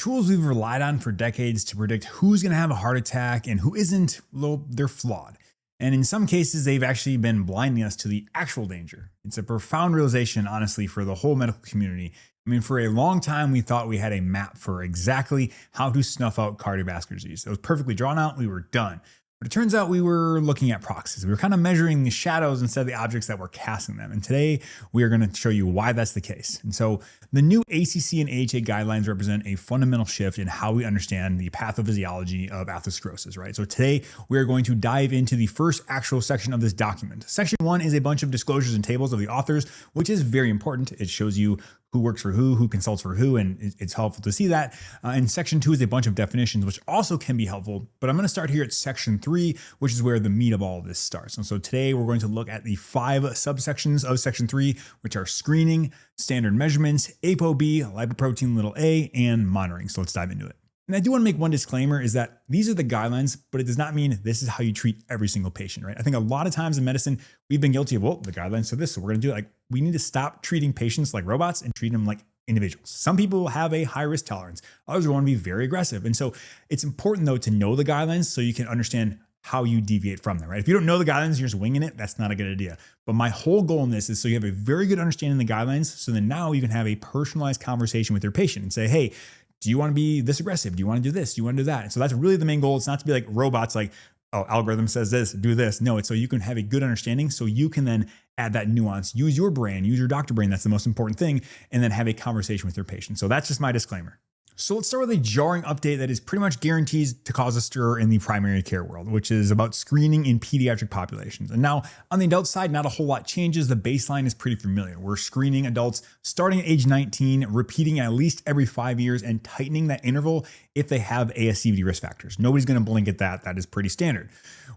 tools we've relied on for decades to predict who's going to have a heart attack and who isn't, well, they're flawed. And in some cases, they've actually been blinding us to the actual danger. It's a profound realization, honestly, for the whole medical community. I mean, for a long time, we thought we had a map for exactly how to snuff out cardiovascular disease. It was perfectly drawn out. We were done. But it turns out we were looking at proxies. We were kind of measuring the shadows instead of the objects that were casting them. And today we are going to show you why that's the case. And so the new ACC and AHA guidelines represent a fundamental shift in how we understand the pathophysiology of atherosclerosis, right? So today we are going to dive into the first actual section of this document. Section 1 is a bunch of disclosures and tables of the authors, which is very important. It shows you who works for who consults for who, and it's helpful to see that. And section 2 is a bunch of definitions, which also can be helpful. But I'm going to start here at section 3, which is where the meat of all of this starts. And so today we're going to look at the 5 subsections of section 3, which are screening, standard measurements, ApoB, lipoprotein little a, and monitoring. So let's dive into it. And I do want to make one disclaimer is that these are the guidelines, but it does not mean this is how you treat every single patient, right? I think a lot of times in medicine, we've been guilty of, well, the guidelines say this, so we're going to do it. Like, we need to stop treating patients like robots and treat them like individuals. Some people have a high risk tolerance. Others want to be very aggressive. And so it's important though to know the guidelines so you can understand how you deviate from them, right? If you don't know the guidelines, you're just winging it, that's not a good idea. But my whole goal in this is so you have a very good understanding of the guidelines. So then now you can have a personalized conversation with your patient and say, hey, do you want to be this aggressive? Do you want to do this? Do you want to do that? And so that's really the main goal. It's not to be like robots, like, oh, algorithm says this, do this. No, it's so you can have a good understanding so you can then add that nuance, use your brain, use your doctor brain. That's the most important thing. And then have a conversation with your patient. So that's just my disclaimer. So let's start with a jarring update that is pretty much guaranteed to cause a stir in the primary care world, which is about screening in pediatric populations. And now on the adult side, not a whole lot changes. The baseline is pretty familiar. We're screening adults starting at age 19, repeating at least every 5 years and tightening that interval if they have ASCVD risk factors. Nobody's going to blink at that. That is pretty standard.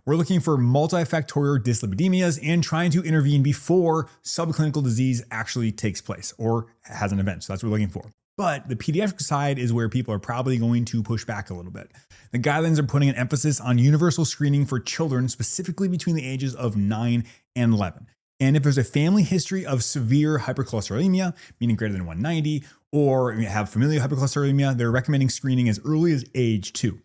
We're looking for multifactorial dyslipidemias and trying to intervene before subclinical disease actually takes place or has an event. So that's what we're looking for. But the pediatric side is where people are probably going to push back a little bit. The guidelines are putting an emphasis on universal screening for children, specifically between the ages of 9 and 11. And if there's a family history of severe hypercholesterolemia, meaning greater than 190, or you have familial hypercholesterolemia, they're recommending screening as early as age 2.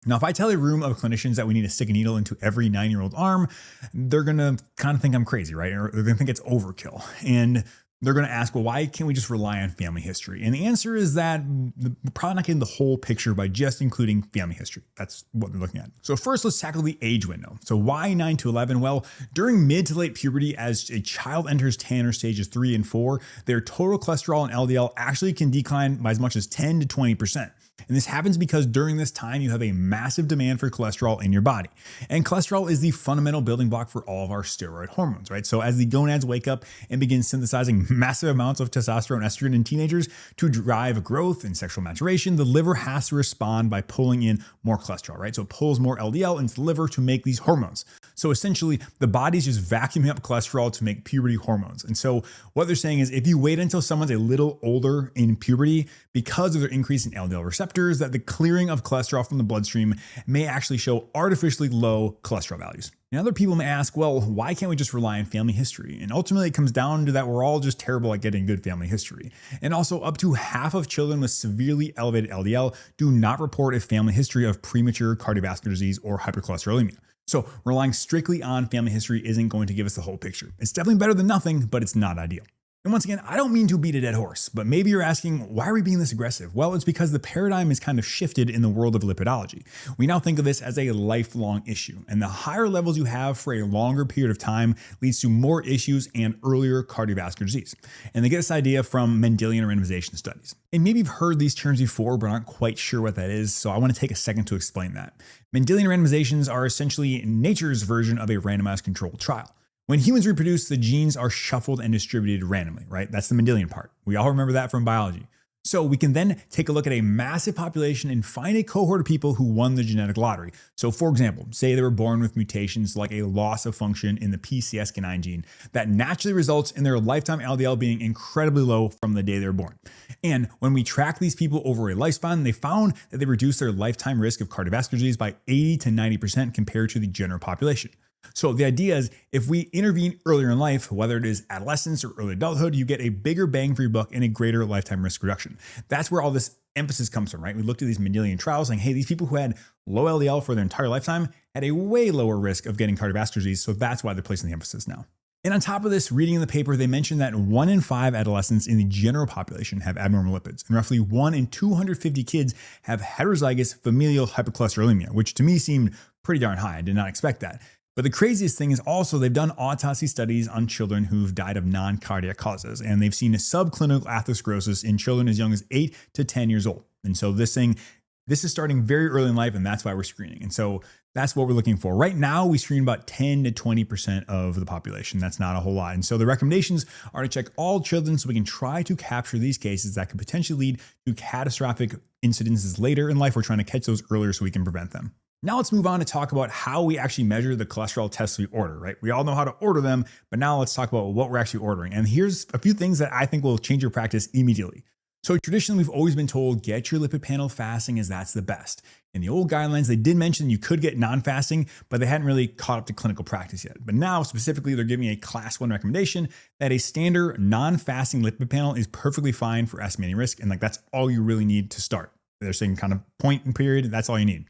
Now, if I tell a room of clinicians that we need to stick a needle into every 9-year-old arm, they're going to kind of think I'm crazy, right? Or they're going to think it's overkill. And they're going to ask, well, why can't we just rely on family history? And the answer is that we're probably not getting the whole picture by just including family history. That's what they're looking at. So first, let's tackle the age window. So why 9 to 11? Well, during mid to late puberty, as a child enters Tanner stages 3 and 4, their total cholesterol and LDL actually can decline by as much as 10 to 20%. And this happens because during this time, you have a massive demand for cholesterol in your body. And cholesterol is the fundamental building block for all of our steroid hormones, right? So as the gonads wake up and begin synthesizing massive amounts of testosterone and estrogen in teenagers to drive growth and sexual maturation, the liver has to respond by pulling in more cholesterol, right? So it pulls more LDL into the liver to make these hormones. So essentially, the body's just vacuuming up cholesterol to make puberty hormones. And so what they're saying is if you wait until someone's a little older in puberty, because of their increase in LDL receptors, that the clearing of cholesterol from the bloodstream may actually show artificially low cholesterol values. And other people may ask, well, why can't we just rely on family history? And ultimately, it comes down to that we're all just terrible at getting good family history. And also, up to half of children with severely elevated LDL do not report a family history of premature cardiovascular disease or hypercholesterolemia. So relying strictly on family history isn't going to give us the whole picture. It's definitely better than nothing, but it's not ideal. And once again, I don't mean to beat a dead horse, but maybe you're asking, why are we being this aggressive? Well, it's because the paradigm is kind of shifted in the world of lipidology. We now think of this as a lifelong issue, and the higher levels you have for a longer period of time leads to more issues and earlier cardiovascular disease. And they get this idea from Mendelian randomization studies. And maybe you've heard these terms before, but aren't quite sure what that is, so I want to take a second to explain that. Mendelian randomizations are essentially nature's version of a randomized controlled trial. When humans reproduce, the genes are shuffled and distributed randomly, right? That's the Mendelian part. We all remember that from biology. So we can then take a look at a massive population and find a cohort of people who won the genetic lottery. So for example, say they were born with mutations like a loss of function in the PCSK9 gene that naturally results in their lifetime LDL being incredibly low from the day they were born. And when we track these people over a lifespan, they found that they reduced their lifetime risk of cardiovascular disease by 80 to 90% compared to the general population. So the idea is if we intervene earlier in life, whether it is adolescence or early adulthood, you get a bigger bang for your buck and a greater lifetime risk reduction. That's where all this emphasis comes from, right? We looked at these Mendelian trials saying, hey, these people who had low LDL for their entire lifetime had a way lower risk of getting cardiovascular disease. So that's why they're placing the emphasis now. And on top of this, reading in the paper, they mentioned that 1 in 5 adolescents in the general population have abnormal lipids, and roughly 1 in 250 kids have heterozygous familial hypercholesterolemia, which to me seemed pretty darn high. I did not expect that. But the craziest thing is also they've done autopsy studies on children who've died of non-cardiac causes, and they've seen a subclinical atherosclerosis in children as young as 8 to 10 years old. And so this is starting very early in life, and that's why we're screening. And so that's what we're looking for. Right now, we screen about 10 to 20% of the population. That's not a whole lot. And so the recommendations are to check all children so we can try to capture these cases that could potentially lead to catastrophic incidences later in life. We're trying to catch those earlier so we can prevent them. Now let's move on to talk about how we actually measure the cholesterol tests we order, right? We all know how to order them, but now let's talk about what we're actually ordering. And here's a few things that I think will change your practice immediately. So traditionally, we've always been told, get your lipid panel fasting as that's the best. In the old guidelines, they did mention you could get non-fasting, but they hadn't really caught up to clinical practice yet. But now specifically, they're giving a class 1 recommendation that a standard non-fasting lipid panel is perfectly fine for estimating risk. And that's all you really need to start. They're saying kind of point and period. That's all you need.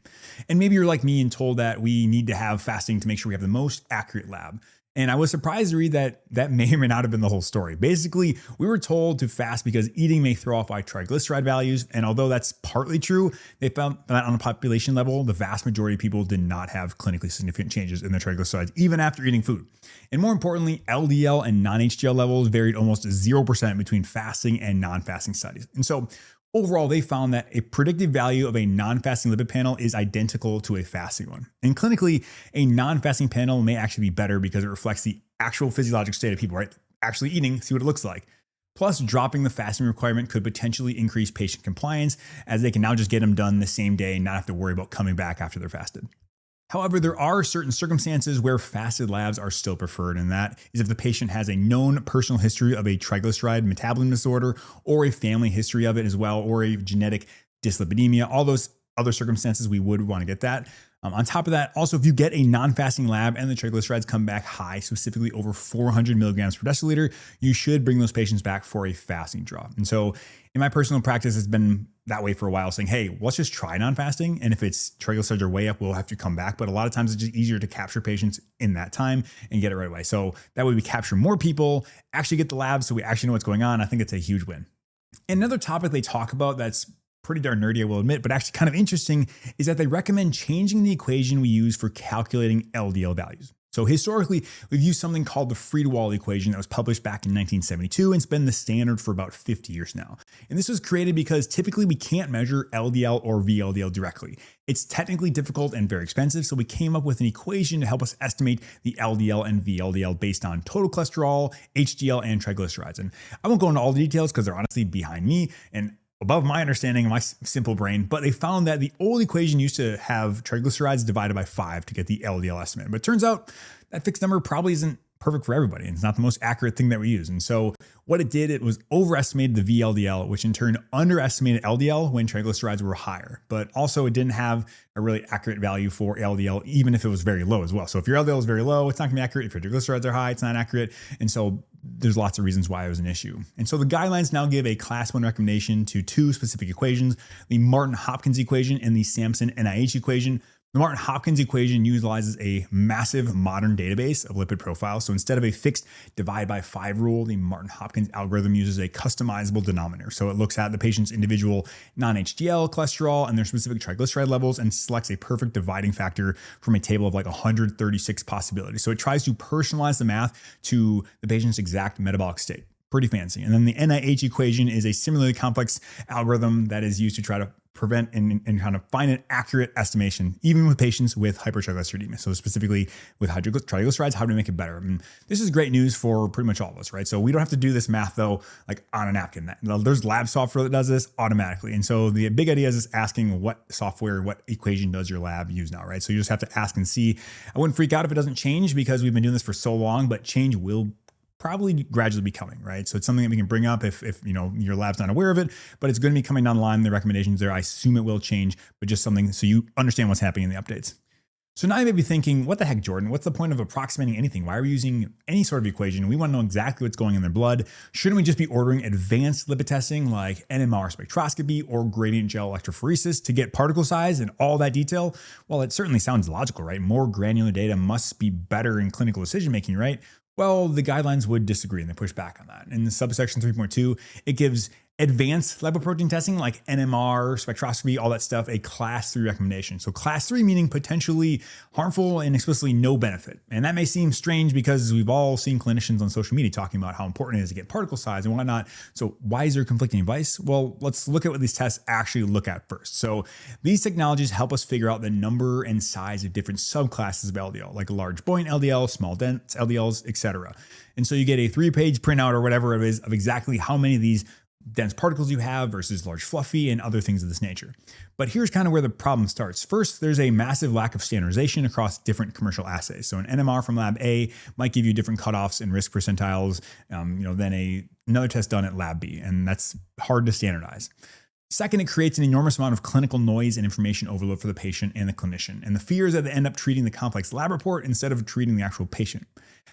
And maybe you're like me and told that we need to have fasting to make sure we have the most accurate lab. And I was surprised to read that may or may not have been the whole story. Basically, we were told to fast because eating may throw off our triglyceride values. And although that's partly true, they found that on a population level, the vast majority of people did not have clinically significant changes in their triglycerides, even after eating food. And more importantly, LDL and non-HDL levels varied almost 0% between fasting and non-fasting studies. And so overall, they found that a predictive value of a non-fasting lipid panel is identical to a fasting one. And clinically, a non-fasting panel may actually be better because it reflects the actual physiologic state of people, right? Actually eating, see what it looks like. Plus, dropping the fasting requirement could potentially increase patient compliance as they can now just get them done the same day and not have to worry about coming back after they're fasted. However, there are certain circumstances where fasted labs are still preferred, and that is if the patient has a known personal history of a triglyceride metabolism disorder or a family history of it as well, or a genetic dyslipidemia. All those other circumstances, we would want to get that. On top of that, also, if you get a non-fasting lab and the triglycerides come back high, specifically over 400 milligrams per deciliter, you should bring those patients back for a fasting draw. And so in my personal practice, it's been that way for a while, saying, hey, let's just try non-fasting. And if it's triglycerides are way up, we'll have to come back. But a lot of times it's just easier to capture patients in that time and get it right away. So that way we capture more people, actually get the labs so we actually know what's going on. I think it's a huge win. Another topic they talk about that's pretty darn nerdy, I will admit, but actually kind of interesting is that they recommend changing the equation we use for calculating LDL values. So historically, we've used something called the Friedewald equation that was published back in 1972 and it's been the standard for about 50 years now. And this was created because typically we can't measure LDL or VLDL directly. It's technically difficult and very expensive, so we came up with an equation to help us estimate the LDL and VLDL based on total cholesterol, HDL, and triglycerides. And I won't go into all the details because they're honestly behind me and above my understanding and my simple brain, but they found that the old equation used to have triglycerides divided by 5 to get the LDL estimate. But it turns out that fixed number probably isn't perfect for everybody. And it's not the most accurate thing that we use. And so what it did, it was overestimated the VLDL, which in turn underestimated LDL when triglycerides were higher. But also it didn't have a really accurate value for LDL, even if it was very low as well. So if your LDL is very low, it's not gonna be accurate. If your triglycerides are high, it's not accurate. And so there's lots of reasons why it was an issue. And so the guidelines now give a class 1 recommendation to 2 specific equations, the Martin-Hopkins equation and the Sampson-NIH equation. The Martin-Hopkins equation utilizes a massive modern database of lipid profiles. So instead of a fixed divide by 5 rule, the Martin-Hopkins algorithm uses a customizable denominator. So it looks at the patient's individual non-HDL cholesterol and their specific triglyceride levels and selects a perfect dividing factor from a table of like 136 possibilities. So it tries to personalize the math to the patient's exact metabolic state. Pretty fancy. And then the NIH equation is a similarly complex algorithm that is used to try to prevent and kind of find an accurate estimation, even with patients with hypertriglyceridemia. So specifically with triglycerides, how do we make it better? And this is great news for pretty much all of us, right? So we don't have to do this math though, like on a napkin. There's lab software that does this automatically. And so the big idea is just asking what software, what equation does your lab use now, right? So you just have to ask and see. I wouldn't freak out if it doesn't change because we've been doing this for so long, but change will probably gradually be coming, right? So it's something that we can bring up if you know your lab's not aware of it, but it's going to be coming down the line. The recommendations there, I assume it will change, but just something so you understand what's happening in the updates. So now you may be thinking, what the heck, Jordan? What's the point of approximating anything? Why are we using any sort of equation? We want to know exactly what's going in their blood. Shouldn't we just be ordering advanced lipid testing like NMR spectroscopy or gradient gel electrophoresis to get particle size and all that detail? Well, it certainly sounds logical, right? More granular data must be better in clinical decision making, right? Well, the guidelines would disagree and they push back on that. In the subsection 3.2, it gives advanced lipoprotein testing like NMR, spectroscopy, all that stuff, a class 3 recommendation. So class 3 meaning potentially harmful and explicitly no benefit. And that may seem strange because we've all seen clinicians on social media talking about how important it is to get particle size and whatnot. So why is there conflicting advice? Well, let's look at what these tests actually look at first. So these technologies help us figure out the number and size of different subclasses of LDL, like large buoyant LDL, small dense LDLs, etc. And so you get a 3-page printout or whatever it is of exactly how many of these dense particles you have versus large fluffy and other things of this nature. But here's kind of where the problem starts. First, there's a massive lack of standardization across different commercial assays. So an NMR from lab A might give you different cutoffs and risk percentiles than another test done at lab B, and that's hard to standardize. Second, it creates an enormous amount of clinical noise and information overload for the patient and the clinician. And the fear is that they end up treating the complex lab report instead of treating the actual patient.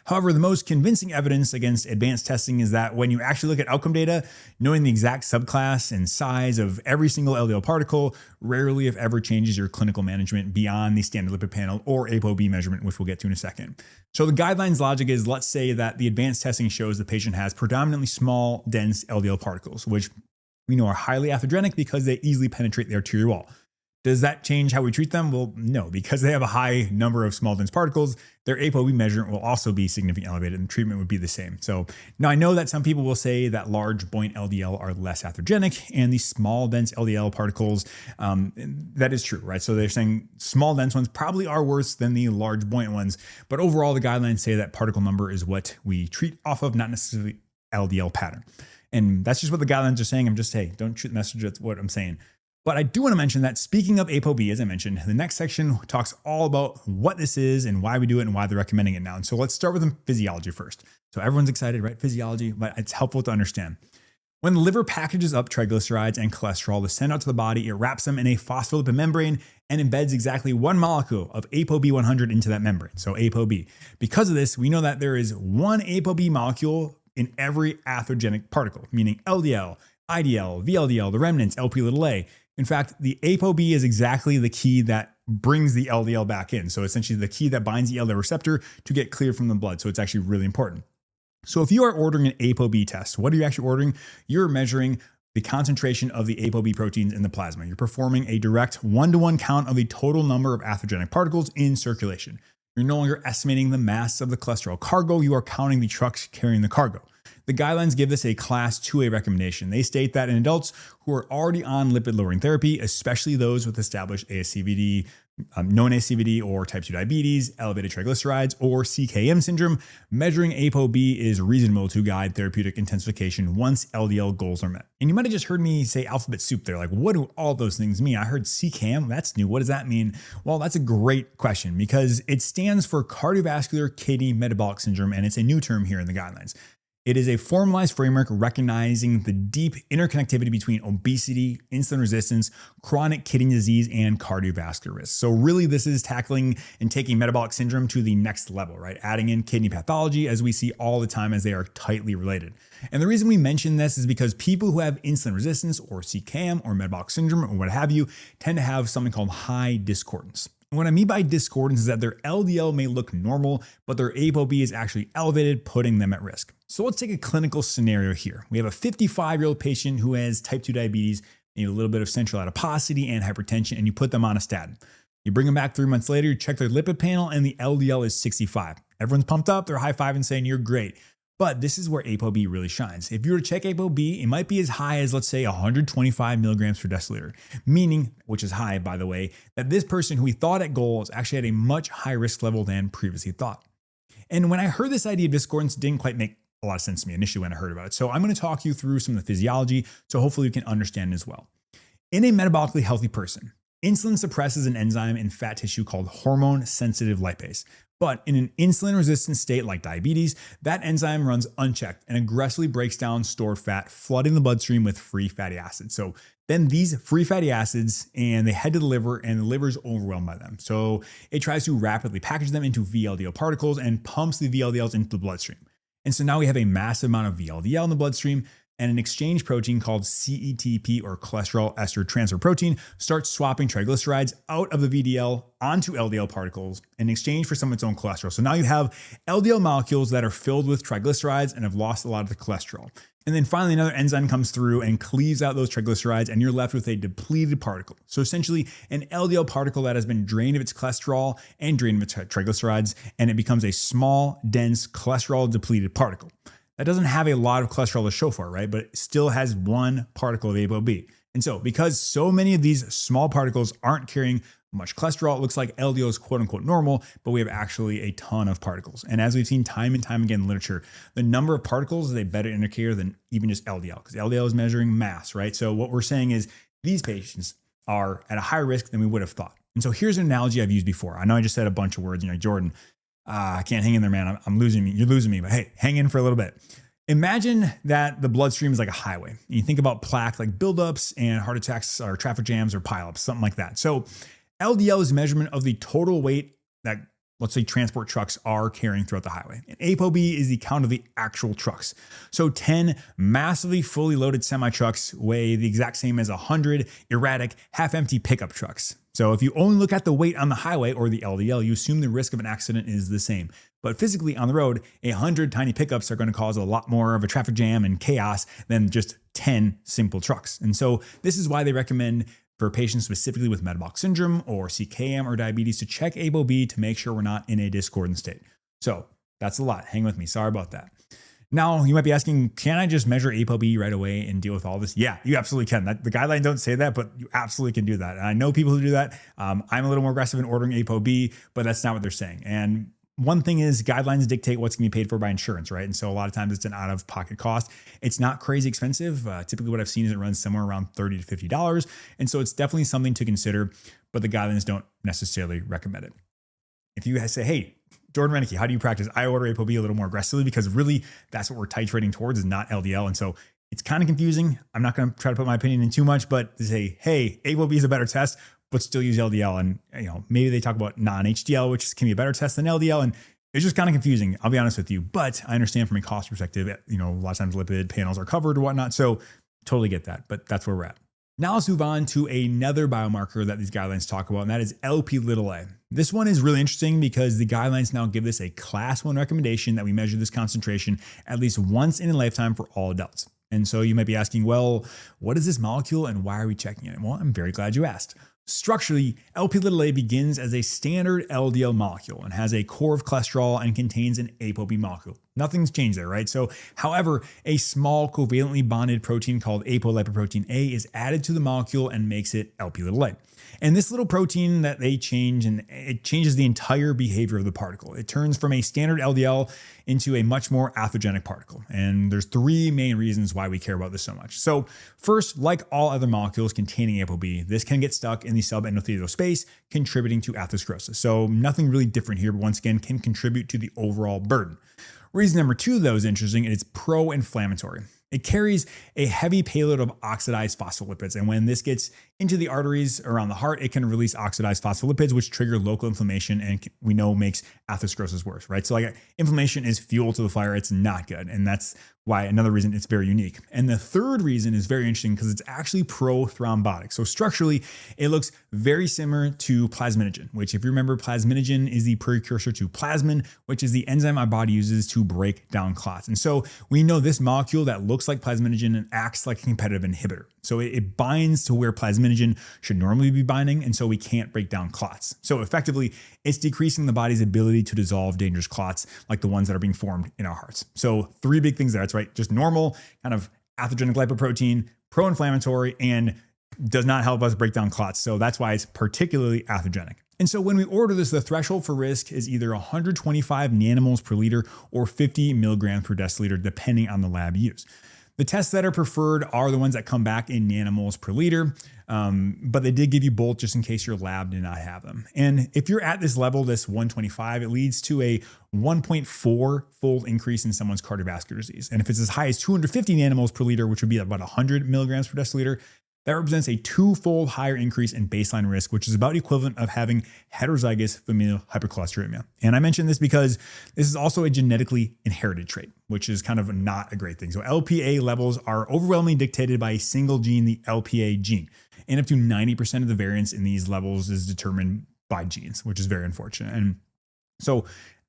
However, the most convincing evidence against advanced testing is that when you actually look at outcome data, knowing the exact subclass and size of every single LDL particle rarely, if ever, changes your clinical management beyond the standard lipid panel or ApoB measurement, which we'll get to in a second. So the guidelines logic is, let's say that the advanced testing shows the patient has predominantly small, dense LDL particles, which we know are highly atherogenic because they easily penetrate the arterial wall. Does that change how we treat them? Well, no, because they have a high number of small dense particles, their ApoB measurement will also be significantly elevated and treatment would be the same. So now I know that some people will say that large buoyant LDL are less atherogenic and these small dense LDL particles, that is true, right? So they're saying small dense ones probably are worse than the large buoyant ones, but overall the guidelines say that particle number is what we treat off of, not necessarily LDL pattern. And that's just what the guidelines are saying. I'm just, hey, don't shoot the message, that's what I'm saying. But I do want to mention that speaking of ApoB, as I mentioned, the next section talks all about what this is and why we do it and why they're recommending it now. And so let's start with the physiology first. So everyone's excited, right? Physiology, but it's helpful to understand. When the liver packages up triglycerides and cholesterol to send out to the body, it wraps them in a phospholipid membrane and embeds exactly one molecule of ApoB 100 into that membrane, so ApoB. Because of this, we know that there is one ApoB molecule in every atherogenic particle, meaning LDL, IDL, VLDL, the remnants, Lp(a). In fact, the ApoB is exactly the key that brings the LDL back in. So essentially the key that binds the LDL receptor to get cleared from the blood. So it's actually really important. So if you are ordering an ApoB test, what are you actually ordering? You're measuring the concentration of the ApoB proteins in the plasma. You're performing a direct one-to-one count of the total number of atherogenic particles in circulation. You're no longer estimating the mass of the cholesterol cargo. You are counting the trucks carrying the cargo. The guidelines give this a class 2A recommendation. They state that in adults who are already on lipid-lowering therapy, especially those with established ASCVD, known ASCVD or type 2 diabetes, elevated triglycerides, or CKM syndrome, measuring ApoB is reasonable to guide therapeutic intensification once LDL goals are met. And you might have just heard me say alphabet soup there. Like, what do all those things mean? I heard CKM, that's new. What does that mean? Well, that's a great question because it stands for cardiovascular kidney metabolic syndrome, and it's a new term here in the guidelines. It is a formalized framework recognizing the deep interconnectivity between obesity, insulin resistance, chronic kidney disease, and cardiovascular risk. So really this is tackling and taking metabolic syndrome to the next level, right? Adding in kidney pathology as we see all the time as they are tightly related. And the reason we mention this is because people who have insulin resistance or CKM or metabolic syndrome or what have you tend to have something called high discordance. What I mean by discordance is that their LDL may look normal, but their ApoB is actually elevated, putting them at risk. So let's take a clinical scenario here. We have a 55-year-old patient who has type 2 diabetes, a little bit of central adiposity and hypertension, and you put them on a statin. You bring them back 3 months later, you check their lipid panel, and the LDL is 65. Everyone's pumped up, they're high-fiving saying you're great. But this is where ApoB really shines. If you were to check ApoB, it might be as high as, let's say, 125 milligrams per deciliter, meaning, which is high, by the way, that this person who we thought at goal is actually at a much higher risk level than previously thought. And when I heard this idea of discordance, it didn't quite make a lot of sense to me initially when I heard about it. So I'm going to talk you through some of the physiology, so hopefully you can understand it as well. In a metabolically healthy person, Insulin suppresses an enzyme in fat tissue called hormone-sensitive lipase. But in an insulin-resistant state like diabetes, that enzyme runs unchecked and aggressively breaks down stored fat, flooding the bloodstream with free fatty acids. So then these free fatty acids, and they head to the liver, and the liver is overwhelmed by them. So it tries to rapidly package them into VLDL particles and pumps the VLDLs into the bloodstream. And so now we have a massive amount of VLDL in the bloodstream, and an exchange protein called CETP, or cholesterol ester transfer protein, starts swapping triglycerides out of the VDL onto LDL particles in exchange for some of its own cholesterol. So now you have LDL molecules that are filled with triglycerides and have lost a lot of the cholesterol. And then finally, another enzyme comes through and cleaves out those triglycerides, and you're left with a depleted particle. So essentially, an LDL particle that has been drained of its cholesterol and drained of its triglycerides, and it becomes a small, dense, cholesterol-depleted particle. That doesn't have a lot of cholesterol to show for it, right? But it still has one particle of ApoB. And so because so many of these small particles aren't carrying much cholesterol, it looks like LDL is quote unquote normal, but we have actually a ton of particles. And as we've seen time and time again in literature, the number of particles is a better indicator than even just LDL, because LDL is measuring mass, right? So what we're saying is these patients are at a higher risk than we would have thought. And so here's an analogy I've used before. I know I just said a bunch of words, Jordan, I can't hang in there, man. I'm losing me. You're losing me, but hey, hang in for a little bit. Imagine that the bloodstream is like a highway. And you think about plaque like buildups and heart attacks or traffic jams or pileups, something like that. So LDL is a measurement of the total weight that, let's say, transport trucks are carrying throughout the highway. And ApoB is the count of the actual trucks. So 10 massively fully loaded semi-trucks weigh the exact same as 100 erratic, half-empty pickup trucks. So if you only look at the weight on the highway, or the LDL, you assume the risk of an accident is the same. But physically on the road, 100 tiny pickups are going to cause a lot more of a traffic jam and chaos than just 10 simple trucks. And so this is why they recommend for patients specifically with metabolic syndrome or CKM or diabetes to check ApoB to make sure we're not in a discordant state. So that's a lot. Hang with me. Sorry about that. Now, you might be asking, can I just measure ApoB right away and deal with all this? Yeah, you absolutely can. The guidelines don't say that, but you absolutely can do that. And I know people who do that. I'm a little more aggressive in ordering ApoB, but that's not what they're saying. And one thing is guidelines dictate what's going to be paid for by insurance, right? And so a lot of times it's an out-of-pocket cost. It's not crazy expensive. Typically what I've seen is it runs somewhere around $30 to $50. And so it's definitely something to consider, but the guidelines don't necessarily recommend it. If you say, hey, Jordan Rennicke, how do you practice? I order ApoB a little more aggressively because really that's what we're titrating towards, is not LDL. And so it's kind of confusing. I'm not going to try to put my opinion in too much, but to say, hey, ApoB is a better test, but still use LDL. And maybe they talk about non-HDL, which can be a better test than LDL. And it's just kind of confusing. I'll be honest with you, but I understand from a cost perspective, a lot of times lipid panels are covered or whatnot. So totally get that, but that's where we're at. Now let's move on to another biomarker that these guidelines talk about, and that is Lp(a). This one is really interesting because the guidelines now give this a class 1 recommendation that we measure this concentration at least once in a lifetime for all adults. And so you might be asking, well, what is this molecule and why are we checking it? Well, I'm very glad you asked. Structurally, Lp(a) begins as a standard LDL molecule and has a core of cholesterol and contains an ApoB molecule. Nothing's changed there, right? So, however, a small covalently bonded protein called apolipoprotein A is added to the molecule and makes it Lp(a). And this little protein that they change, and it changes the entire behavior of the particle. It turns from a standard LDL into a much more atherogenic particle. And there's 3 main reasons why we care about this so much. So first, like all other molecules containing ApoB, this can get stuck in the subendothelial space, contributing to atherosclerosis. So nothing really different here, but once again, can contribute to the overall burden. Reason number 2, though, is interesting. It's pro-inflammatory. It carries a heavy payload of oxidized phospholipids. And when this gets into the arteries around the heart, it can release oxidized phospholipids, which trigger local inflammation and we know makes atherosclerosis worse, right? So inflammation is fuel to the fire. It's not good. And that's why another reason it's very unique. And the third reason is very interesting because it's actually pro-thrombotic. So structurally, it looks very similar to plasminogen, which if you remember, plasminogen is the precursor to plasmin, which is the enzyme our body uses to break down clots. And so we know this molecule that looks like plasminogen and acts like a competitive inhibitor. So it binds to where plasminogen should normally be binding, and so we can't break down clots. So effectively, it's decreasing the body's ability to dissolve dangerous clots like the ones that are being formed in our hearts. So 3 big things there. That's right. Just normal, kind of atherogenic lipoprotein, pro-inflammatory, and does not help us break down clots. So that's why it's particularly atherogenic. And so when we order this, the threshold for risk is either 125 nanomoles per liter or 50 milligrams per deciliter, depending on the lab used. The tests that are preferred are the ones that come back in nanomoles per liter, but they did give you both just in case your lab did not have them. And if you're at this level, this 125, it leads to a 1.4-fold increase in someone's cardiovascular disease. And if it's as high as 250 nanomoles per liter, which would be about 100 milligrams per deciliter, that represents a 2-fold higher increase in baseline risk, which is about equivalent of having heterozygous familial hypercholesterolemia. And I mention this because this is also a genetically inherited trait, which is kind of not a great thing. So LPA levels are overwhelmingly dictated by a single gene, the LPA gene. And up to 90% of the variance in these levels is determined by genes, which is very unfortunate. And so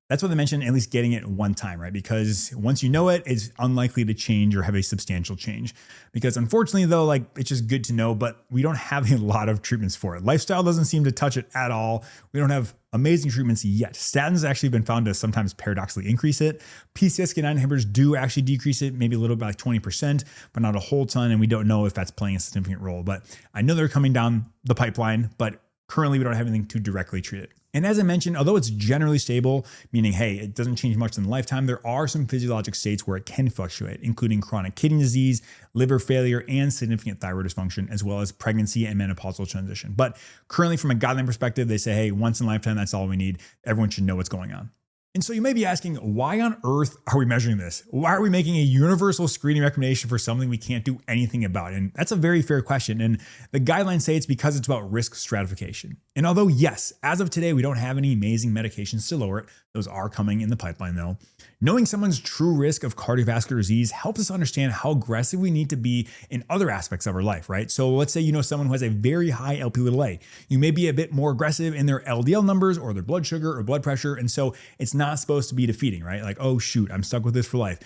that's what they mentioned, at least getting it one time, right? Because once you know it, it's unlikely to change or have a substantial change. Because unfortunately though, like it's just good to know, but we don't have a lot of treatments for it. Lifestyle doesn't seem to touch it at all. We don't have amazing treatments yet. Statins have actually been found to sometimes paradoxically increase it. PCSK9 inhibitors do actually decrease it, maybe a little bit, like 20%, but not a whole ton. And we don't know if that's playing a significant role. But I know they're coming down the pipeline, but currently we don't have anything to directly treat it. And as I mentioned, although it's generally stable, meaning, hey, it doesn't change much in the lifetime, there are some physiologic states where it can fluctuate, including chronic kidney disease, liver failure, and significant thyroid dysfunction, as well as pregnancy and menopausal transition. But currently, from a guideline perspective, they say, hey, once in a lifetime, that's all we need. Everyone should know what's going on. And so you may be asking, why on earth are we measuring this? Why are we making a universal screening recommendation for something we can't do anything about? And that's a very fair question. And the guidelines say it's because it's about risk stratification. And although, yes, as of today, we don't have any amazing medications to lower it, those are coming in the pipeline though. Knowing someone's true risk of cardiovascular disease helps us understand how aggressive we need to be in other aspects of our life, right? So let's say you know someone who has a very high Lp(a). You may be a bit more aggressive in their LDL numbers or their blood sugar or blood pressure. And so it's not supposed to be defeating, right? Like, oh shoot, I'm stuck with this for life.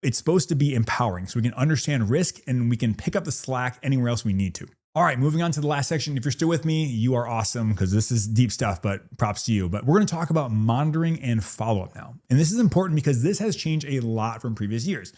It's supposed to be empowering so we can understand risk and we can pick up the slack anywhere else we need to. All right, moving on to the last section. If you're still with me, you are awesome because this is deep stuff, but props to you. But we're going to talk about monitoring and follow-up now. And this is important because this has changed a lot from previous years.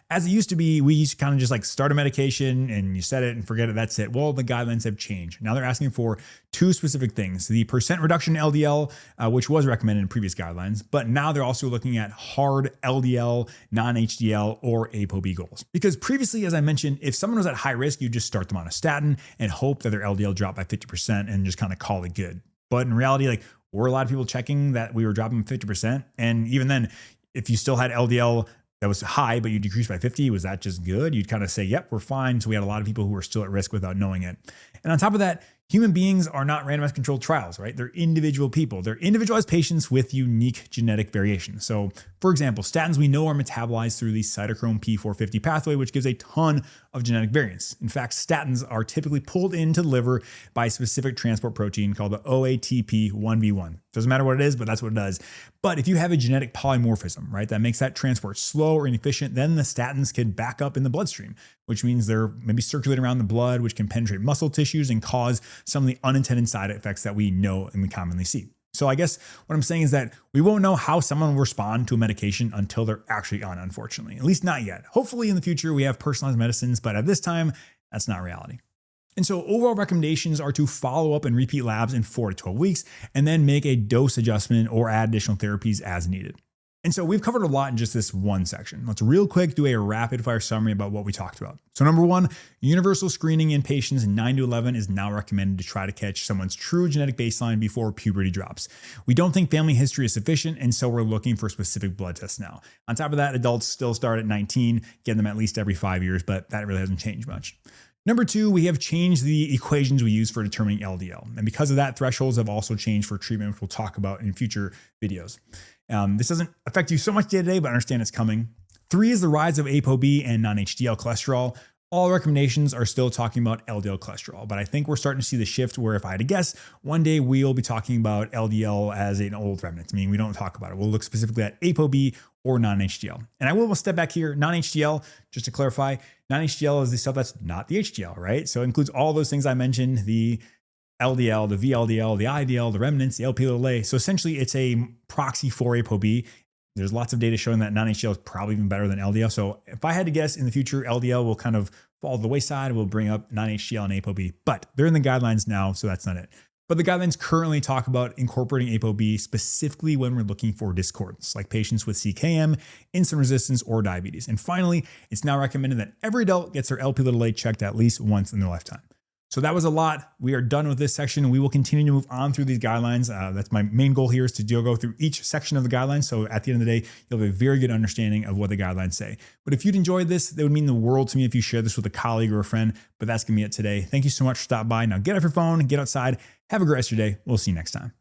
As it used to be, we used to kind of just like start a medication and you set it and forget it, that's it. Well, the guidelines have changed. Now they're asking for two specific things. The percent reduction in LDL, which was recommended in previous guidelines, but now they're also looking at hard LDL, non-HDL, or ApoB goals. Because previously, as I mentioned, if someone was at high risk, you just start them on a statin and hope that their LDL dropped by 50% and just kind of call it good. But in reality, like were a lot of people checking that we were dropping 50%? And even then, if you still had LDL that was high, but you decreased by 50, was that just good? You'd kind of say, yep, we're fine. So we had a lot of people who were still at risk without knowing it. And on top of that, human beings are not randomized controlled trials, right? They're individual people. They're individualized patients with unique genetic variation. So for example, statins we know are metabolized through the cytochrome P450 pathway, which gives a ton of genetic variance. In fact, statins are typically pulled into the liver by a specific transport protein called the OATP1B1. Doesn't matter what it is, but that's what it does. But if you have a genetic polymorphism, right, that makes that transport slow or inefficient, then the statins can back up in the bloodstream, which means they're maybe circulating around the blood, which can penetrate muscle tissues and cause some of the unintended side effects that we know and we commonly see. So I guess what I'm saying is that we won't know how someone will respond to a medication until they're actually on, unfortunately, at least not yet. Hopefully in the future we have personalized medicines, but at this time, that's not reality. And so overall recommendations are to follow up and repeat labs in 4 to 12 weeks, and then make a dose adjustment or add additional therapies as needed. And so we've covered a lot in just this one section. Let's real quick do a rapid fire summary about what we talked about. So number one, universal screening in patients 9 to 11 is now recommended to try to catch someone's true genetic baseline before puberty drops. We don't think family history is sufficient, and so we're looking for specific blood tests now. On top of that, adults still start at 19, get them at least every 5 years, but that really hasn't changed much. Number two, we have changed the equations we use for determining LDL. And because of that, thresholds have also changed for treatment, which we'll talk about in future videos. This doesn't affect you so much day to day, but understand it's coming. 3 is the rise of ApoB and non-HDL cholesterol. All recommendations are still talking about LDL cholesterol, but I think we're starting to see the shift where if I had to guess, one day we'll be talking about LDL as an old remnant, meaning we don't talk about it. We'll look specifically at ApoB or non-HDL. And I will step back here, non-HDL, just to clarify, non-HDL is the stuff that's not the HDL, right? So it includes all those things I mentioned, the LDL, the VLDL, the IDL, the remnants, the Lp(a). So essentially it's a proxy for ApoB. There's lots of data showing that non-HDL is probably even better than LDL. So if I had to guess in the future, LDL will kind of fall to the wayside. We'll bring up non-HDL and ApoB, but they're in the guidelines now, so that's not it. But the guidelines currently talk about incorporating ApoB specifically when we're looking for discordance, like patients with CKM, insulin resistance, or diabetes. And finally, it's now recommended that every adult gets their Lp(a) checked at least once in their lifetime. So that was a lot. We are done with this section. We will continue to move on through these guidelines. That's my main goal here, is to go through each section of the guidelines. So at the end of the day, you'll have a very good understanding of what the guidelines say. But if you'd enjoyed this, that would mean the world to me if you share this with a colleague or a friend. But that's going to be it today. Thank you so much for stopping by. Now get off your phone, get outside, have a great rest of your day. We'll see you next time.